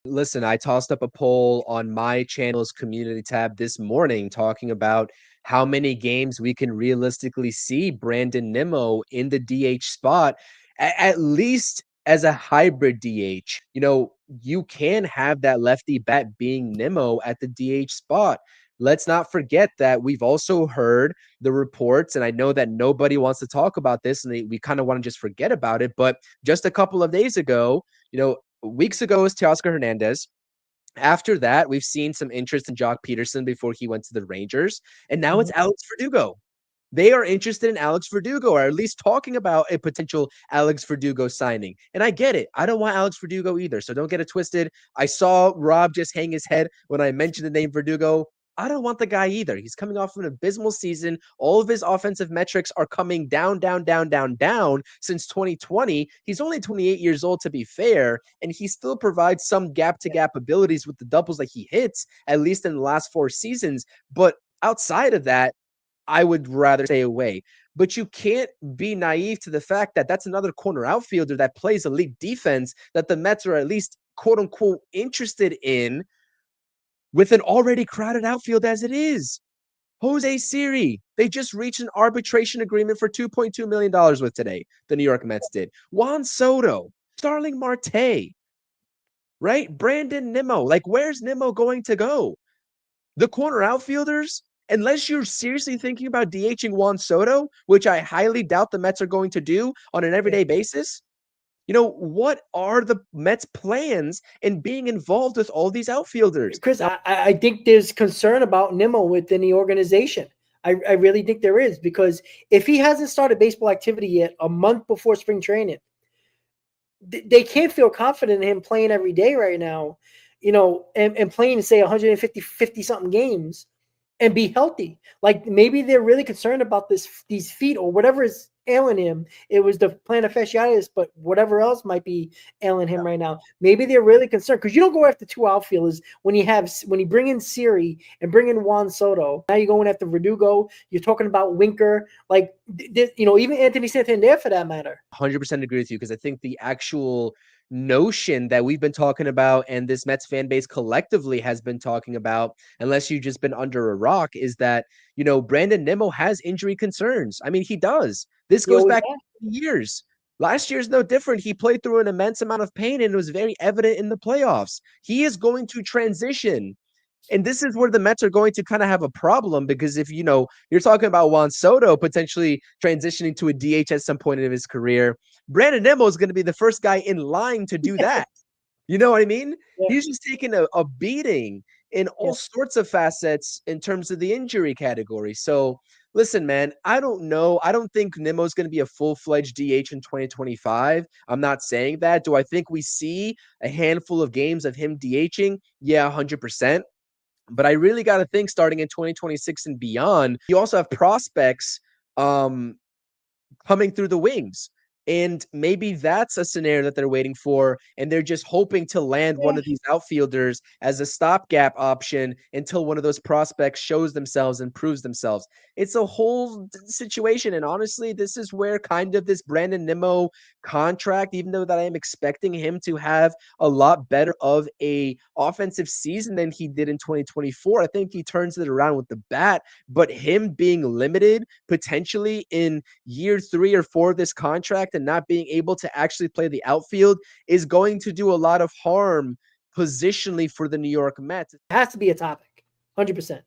Listen, I tossed up a poll on my channel's community tab this morning talking about how many games we can realistically see Brandon Nimmo in the DH spot, at least as a hybrid DH. You can have that lefty bat being Nimmo at the DH spot. Let's not forget that we've also heard the reports, and I know that nobody wants to talk about this, and we kind of want to just forget about it. But just a couple of days ago, weeks ago was Teoscar Hernandez. After that, we've seen some interest in Jock Peterson before he went to the Rangers. And now it's Alex Verdugo. They are interested in Alex Verdugo, or at least talking about a potential Alex Verdugo signing. And I get it. I don't want Alex Verdugo either. So don't get it twisted. I saw Rob just hang his head when I mentioned the name Verdugo. I don't want the guy either. He's coming off of an abysmal season. All of his offensive metrics are coming down, down, down, down, down since 2020. He's only 28 years old, to be fair, and he still provides some gap-to-gap abilities with the doubles that he hits, at least in the last 4 seasons. But outside of that, I would rather stay away. But you can't be naive to the fact that that's another corner outfielder that plays elite defense that the Mets are at least quote unquote interested in with an already crowded outfield as it is. Jose Siri, they just reached an arbitration agreement for $2.2 million with today. The New York Mets did. Juan Soto, Starling Marte, right? Brandon Nimmo. Like, where's Nimmo going to go? The corner outfielders, unless you're seriously thinking about DHing Juan Soto, which I highly doubt the Mets are going to do on an everyday basis, what are the Mets' plans in being involved with all these outfielders? Chris, I think there's concern about Nimmo within the organization. I really think there is, because if he hasn't started baseball activity yet a month before spring training, they can't feel confident in him playing every day right now, and playing, say, 50 something games and be healthy. Like, maybe they're really concerned about these feet or whatever is ailing him. It was the plantar fasciitis, but whatever else might be ailing him right now. Maybe they're really concerned, because you don't go after two outfielders when you bring in Siri and bring in Juan Soto. Now you're going after Verdugo. You're talking about Winker, like, even Anthony Santander for that matter. 100% agree with you, because I think the actual notion that we've been talking about and this Mets fan base collectively has been talking about, unless you've just been under a rock, is that, Brandon Nimmo has injury concerns. I mean, he does. This goes back years. Last year's no different. He played through an immense amount of pain, and it was very evident in the playoffs. He is going to transition. And this is where the Mets are going to kind of have a problem, because if, you're talking about Juan Soto potentially transitioning to a DH at some point in his career, Brandon Nimmo is going to be the first guy in line to do that. You know what I mean? Yeah. He's just taking a beating in all sorts of facets in terms of the injury category. So listen, man, I don't know. I don't think Nimmo's going to be a full-fledged DH in 2025. I'm not saying that. Do I think we see a handful of games of him DHing? Yeah, 100%. But I really got to think, starting in 2026 and beyond, you also have prospects coming through the wings. And maybe that's a scenario that they're waiting for, and they're just hoping to land one of these outfielders as a stopgap option until one of those prospects shows themselves and proves themselves. It's a whole situation, and honestly, this is where kind of this Brandon Nimmo contract, even though that I am expecting him to have a lot better of a offensive season than he did in 2024, I think he turns it around with the bat, but him being limited potentially in year 3 or 4 of this contract and not being able to actually play the outfield is going to do a lot of harm positionally for the New York Mets. It has to be a topic, 100%.